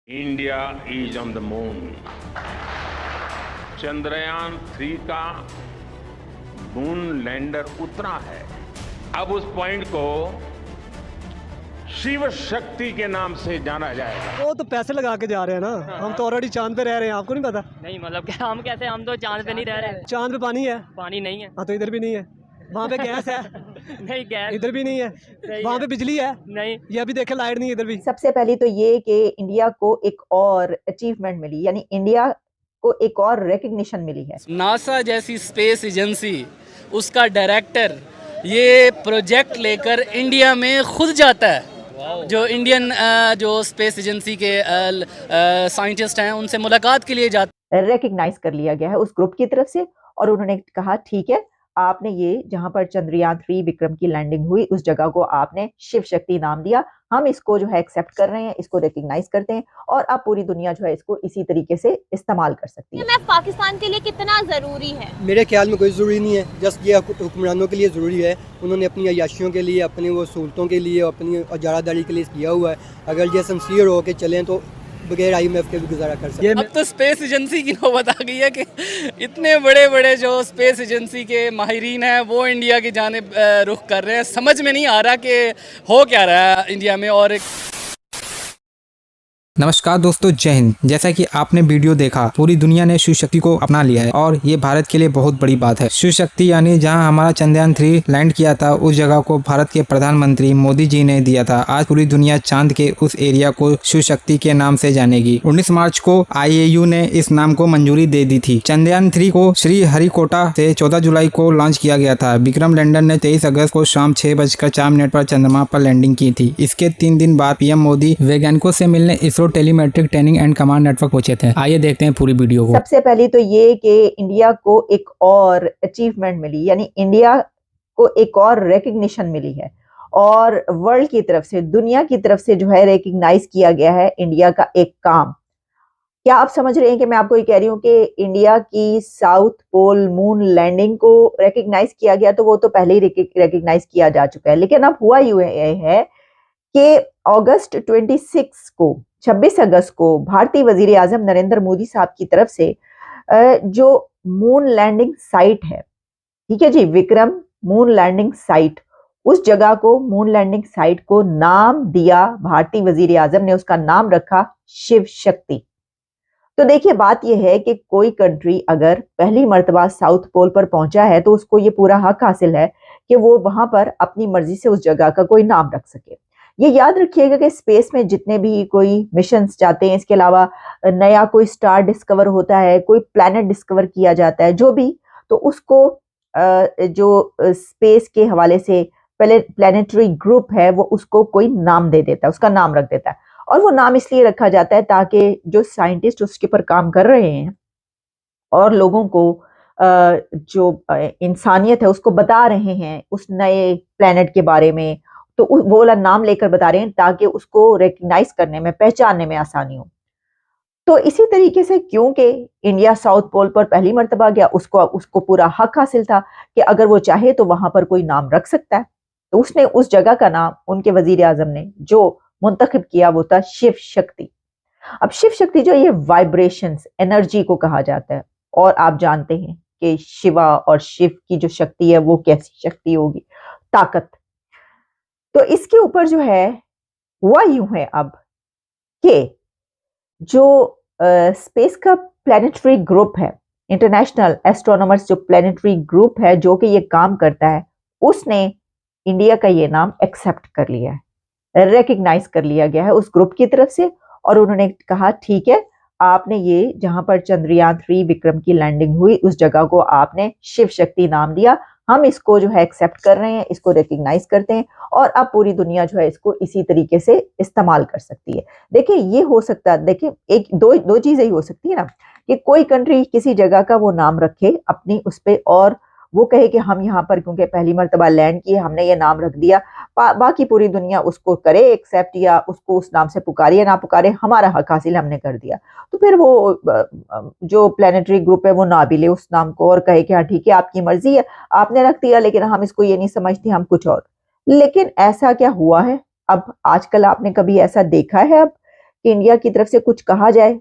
India is on the moon. Chandrayaan 3 का moon lander उतरा है। अब उस पॉइंट को शिव शक्ति के नाम से जाना जाएगा। वो तो पैसे लगा के जा रहे हैं ना, हम तो ऑलरेडी चांद पे रह रहे हैं, आपको नहीं पता? नहीं मतलब क्या हम कैसे, हम तो चांद पे नहीं रह रहे। चांद पे पानी है? पानी नहीं है। हाँ तो इधर भी नहीं है। वहाँ पे गैस है? नहीं गैस इधर भी नहीं है। वहाँ पे बिजली है? नहीं। ये अभी देखे लाइट नहीं है इधर भी। सबसे पहले तो ये कि इंडिया को एक और अचीवमेंट मिली, यानी इंडिया को एक और रिकग्निशन मिली है। नासा जैसी स्पेस एजेंसी, उसका डायरेक्टर ये प्रोजेक्ट लेकर इंडिया में खुद जाता है। जो इंडियन जो स्पेस एजेंसी के साइंटिस्ट हैं उनसे मुलाकात के लिए जाता है। रिकग्नाइज कर लिया गया है उस ग्रुप की तरफ से, और उन्होंने कहा ठीक है, आपने ये जहां पर चंद्रयान 3 विक्रम की लैंडिंग हुई उस जगह को आपने शिव शक्ति नाम दिया, हम इसको जो है एक्सेप्ट कर रहे हैं, इसको रिकग्नाइज करते हैं, और अब पूरी दुनिया जो है इसको इसी तरीके से इस्तेमाल कर सकती है। पाकिस्तान के लिए कितना जरूरी है? मेरे ख्याल में कोई ज़रूरी नहीं है, जस्ट ये हुक्मरानों के लिए ज़रूरी है। उन्होंने अपनी अयाशियों के लिए, अपनी वो सहूलतों के लिए, अपनी अजारादारी के लिए किया हुआ है। अगर ये सिंसियर होकर चलें तो बगैर IMF के भी गुजारा कर सकते हैं। अब तो स्पेस एजेंसी की नौबत आ गई है कि इतने बड़े बड़े जो स्पेस एजेंसी के माहिरीन हैं वो इंडिया की जानिब रुख कर रहे हैं। समझ में नहीं आ रहा कि हो क्या रहा है इंडिया में। और नमस्कार दोस्तों, जय हिंद। जैसा कि आपने वीडियो देखा, पूरी दुनिया ने शिव शक्ति को अपना लिया है और ये भारत के लिए बहुत बड़ी बात है। शिव शक्ति यानी जहां हमारा चंद्रयान 3 लैंड किया था, उस जगह को भारत के प्रधानमंत्री मोदी जी ने दिया था। आज पूरी दुनिया चांद के उस एरिया को शिव शक्ति के नाम से जानेगी। 19 मार्च को IAU ने इस नाम को मंजूरी दे दी थी। चंद्रयान 3 को श्री हरिकोटा से 14 जुलाई को लॉन्च किया गया था। विक्रम लैंडर ने 23 अगस्त को शाम 6:04 पर चंद्रमा पर लैंडिंग की थी। इसके 3 दिन बाद PM मोदी वैज्ञानिकों से मिलने ISRO टेलीमेट्रिक training and command network पहुंचे थे। आइए देखते हैं पूरी वीडियो को। सबसे पहले तो ये कि इंडिया को एक और अचीवमेंट मिली, यानी इंडिया को एक और रिकग्निशन मिली है, और वर्ल्ड की तरफ से, दुनिया की तरफ से जो है रिकग्नाइज किया गया है इंडिया का एक काम। क्या आप समझ रहे हैं कि मैं आपको ये कह रही हूँ कि इंडिया की साउथ पोल मून लैंडिंग को रिकग्नाइज किया गया, तो वो तो पहले ही रिकग्नाइज किया जा चुका है। लेकिन अब हुआ यूं है कि अगस्त 26 अगस्त को भारतीय वजीर आजम नरेंद्र मोदी साहब की तरफ से जो मून लैंडिंग साइट है, ठीक है जी, विक्रम मून लैंडिंग साइट, उस जगह को, मून लैंडिंग साइट को नाम दिया भारतीय वजीर आजम ने, उसका नाम रखा शिव शक्ति। तो देखिए, बात यह है कि कोई कंट्री अगर पहली मर्तबा साउथ पोल पर पहुंचा है तो उसको ये पूरा हक हासिल है कि वो वहां पर अपनी मर्जी से उस जगह का कोई नाम रख सके। ये याद रखिएगा कि स्पेस में जितने भी कोई मिशंस जाते हैं, इसके अलावा नया कोई स्टार डिस्कवर होता है, कोई प्लैनेट डिस्कवर किया जाता है, जो भी, तो उसको जो स्पेस के हवाले से प्लैनेटरी ग्रुप है वो उसको कोई नाम दे देता है, उसका नाम रख देता है। और वो नाम इसलिए रखा जाता है ताकि जो साइंटिस्ट उसके ऊपर काम कर रहे हैं और लोगों को जो इंसानियत है उसको बता रहे हैं उस नए प्लैनेट के बारे में, तो वो वाला नाम लेकर बता रहे हैं ताकि उसको रिकग्नाइज करने में, पहचानने में आसानी हो। तो इसी तरीके से क्योंकि इंडिया साउथ पोल पर पहली मर्तबा गया, उसको पूरा हक हासिल था कि अगर वो चाहे तो वहां पर कोई नाम रख सकता है, तो उसने उस जगह का नाम, उनके वजीर आजम ने जो मुंतखब किया वो था शिव शक्ति। अब शिव शक्ति जो ये वाइब्रेशंस, एनर्जी को कहा जाता है, और आप जानते हैं कि शिवा और शिव की जो शक्ति है वो कैसी शक्ति होगी, ताकत। तो इसके ऊपर जो है हुआ यूं है अब कि जो स्पेस का प्लैनेटरी ग्रुप है, इंटरनेशनल एस्ट्रोनॉमर्स जो प्लैनेटरी ग्रुप है जो कि ये काम करता है, उसने इंडिया का ये नाम एक्सेप्ट कर लिया है, रिकग्नाइज कर लिया गया है उस ग्रुप की तरफ से, और उन्होंने कहा ठीक है, आपने ये जहां पर चंद्रयान 3 विक्रम की लैंडिंग हुई उस जगह को आपने शिव शक्ति नाम दिया, हम इसको जो है एक्सेप्ट कर रहे हैं, इसको रिकग्नाइज करते हैं, और अब पूरी दुनिया जो है इसको इसी तरीके से इस्तेमाल कर सकती है। देखिए, ये हो सकता है, देखिए एक दो चीजें ही हो सकती है ना, कि कोई कंट्री किसी जगह का वो नाम रखे अपनी उस पे, और वो कहे कि हम यहाँ पर क्योंकि पहली मर्तबा लैंड किए, हमने ये नाम रख दिया, बाकी पूरी दुनिया उसको करे एक्सेप्ट, या उसको उस नाम से पुकारे या ना पुकारे, हमारा हक हासिल हमने कर दिया। तो फिर वो जो प्लैनेटरी ग्रुप है वो ना भी ले उस नाम को और कहे कि हाँ ठीक है, आपकी मर्जी है, आपने रख दिया, लेकिन हम इसको ये नहीं समझते, हम कुछ और। लेकिन ऐसा क्या हुआ है अब आजकल? आपने कभी ऐसा देखा है अब कि इंडिया की तरफ से कुछ कहा जाए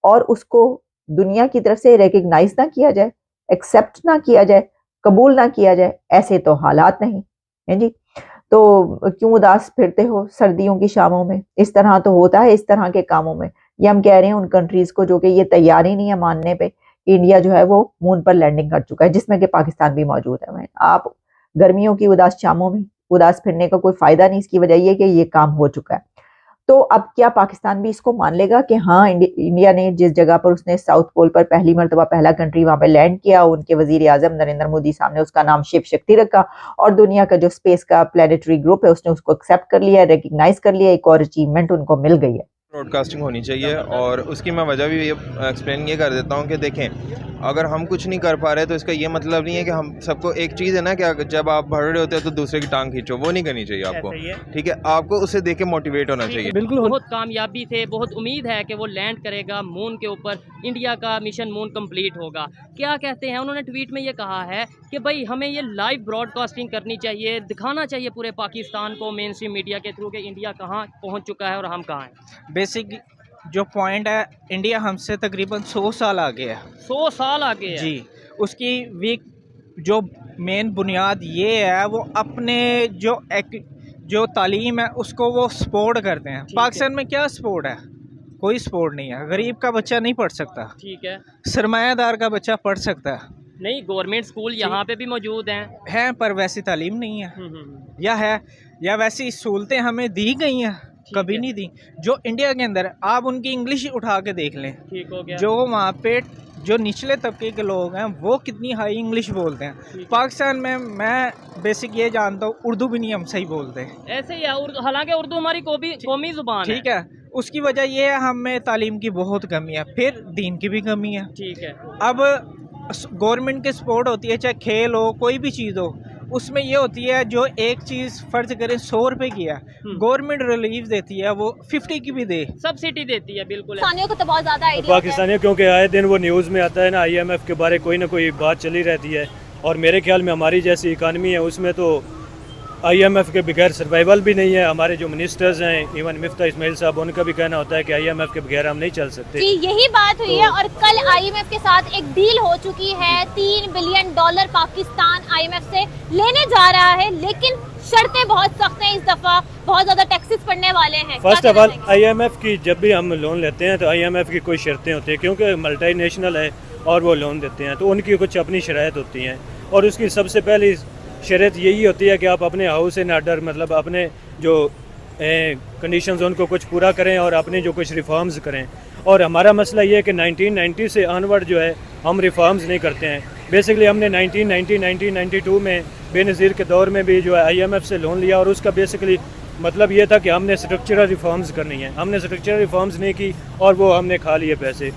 और उसको दुनिया की तरफ से रिकग्नाइज ना किया जाए, एक्सेप्ट ना किया जाए, कबूल ना किया जाए? ऐसे तो हालात नहीं है जी। तो क्यों उदास फिरते हो सर्दियों की शामों में? इस तरह तो होता है इस तरह के कामों में। ये हम कह रहे हैं उन कंट्रीज को जो कि ये तैयार ही नहीं है मानने पे कि इंडिया जो है वो मून पर लैंडिंग कर चुका है, जिसमें कि पाकिस्तान भी मौजूद है। आप गर्मियों की उदास शामों में उदास फिरने का कोई फायदा नहीं। इसकी वजह ये कि ये काम हो चुका है। तो अब क्या पाकिस्तान भी इसको मान लेगा कि हाँ, इंडिया ने जिस जगह पर उसने साउथ पोल पर पहली मरतबा पहला कंट्री वहां पर लैंड किया, उनके वजीर आजम नरेंद्र मोदी साहब ने उसका नाम शिव शक्ति रखा और दुनिया का जो स्पेस का प्लेनेटरी ग्रुप है उसने उसको एक्सेप्ट कर लिया, रिकग्नाइज कर लिया, एक और अचीवमेंट उनको मिल गई है। ब्रॉडकास्टिंग होनी चाहिए और उसकी मैं वजह भी एक्सप्लेन ये कर देता हूँ कि देखें, अगर हम कुछ नहीं कर पा रहे तो इसका ये मतलब नहीं है कि हम सबको, एक चीज़ है ना कि जब आप भर रहे होते हो तो दूसरे की टांग खींचो, वो नहीं करनी चाहिए आपको, ठीक है? आपको उसे देख के मोटिवेट होना चाहिए। बिल्कुल, बहुत कामयाबी से बहुत उम्मीद है कि वो लैंड करेगा मून के ऊपर, इंडिया का मिशन मून कंप्लीट होगा। क्या कहते हैं उन्होंने ट्वीट में ये कहा है कि भाई हमें ये लाइव ब्रॉडकास्टिंग करनी चाहिए, दिखाना चाहिए पूरे पाकिस्तान को मेन स्ट्रीम मीडिया के थ्रू कि इंडिया कहाँ पहुँच चुका है और हम कहाँ हैं। बेसिक जो पॉइंट है, इंडिया हमसे तकरीबन 100 साल आगे है। 100 साल आगे है जी। उसकी वीक जो मेन बुनियाद ये है, वो अपने जो तालीम है उसको वो सपोर्ट करते हैं। पाकिस्तान में क्या सपोर्ट है? कोई सपोर्ट नहीं है। गरीब का बच्चा नहीं पढ़ सकता, ठीक है। सरमायादार का बच्चा पढ़ सकता है। नहीं, गवर्नमेंट स्कूल यहाँ पे भी मौजूद हैं पर वैसी तालीम नहीं है। या है या वैसी सहूलतें हमें दी गई हैं, कभी नहीं दी। जो इंडिया के अंदर, आप उनकी इंग्लिश उठा के देख लें, ठीक हो गया। जो वहाँ पे जो निचले तबके के लोग हैं वो कितनी हाई इंग्लिश बोलते हैं। पाकिस्तान में मैं बेसिक ये जानता हूँ, उर्दू भी नहीं हम सही बोलते। ऐसे ही है, हालांकि उर्दू हमारी कौमी जुबान है, ठीक है। उसकी वजह ये है हमें तालीम की बहुत कमी है, फिर दीन की भी कमी है, ठीक है। अब गवर्नमेंट की सपोर्ट होती है, चाहे खेल हो कोई भी चीज़ हो, उसमें ये होती है जो एक चीज़ फर्ज करें 100 रुपए की है, गवर्नमेंट रिलीफ देती है वो 50 की भी दे, सब्सिडी देती है। बिल्कुल, पाकिस्तानियों को तो बहुत ज्यादा आइडिया पाकिस्तानियों क्योंकि आए दिन वो न्यूज़ में आता है ना, IMF के बारे कोई ना कोई बात चली रहती है और मेरे ख्याल में हमारी जैसी इकानमी है उसमें तो IMF के बगैर सर्वाइवल भी नहीं है। हमारे जो मिनिस्टर्स हैं, इवन मिफ्ता इस्माइल साहब, उनका भी कहना होता है कि IMF के बगैर हम नहीं चल सकते। जी, यही बात हुई है और कल IMF के साथ एक डील हो चुकी है। $3 बिलियन पाकिस्तान IMF से लेने जा रहा है, लेकिन शर्तें बहुत सख्त हैं इस दफा, बहुत ज्यादा टैक्सेस पड़ने वाले हैं। फर्स्ट ऑफ ऑल IMF की जब भी हम लोन लेते हैं तो IMF की कोई शर्तें होती हैं, क्योंकि मल्टीनेशनल है और वो लोन देते हैं तो उनकी कुछ अपनी शराइत होती हैं और उसकी सबसे पहली शर्त यही होती है कि आप अपने हाउस इन ऑर्डर, मतलब अपने जो कंडीशंस उनको कुछ पूरा करें और अपने जो कुछ रिफॉर्म्स करें। और हमारा मसला ये है कि 1990 से ऑनवर्ड जो है हम रिफॉर्म्स नहीं करते हैं। बेसिकली हमने 1992 में बेनज़ीर के दौर में भी जो है IMF से लोन लिया और उसका बेसिकली मतलब ये था कि हमने स्ट्रक्चरल रिफॉर्म्स करनी है। हमने स्ट्रक्चरल रिफॉर्म्स नहीं की और वो हमने खा लिए पैसे।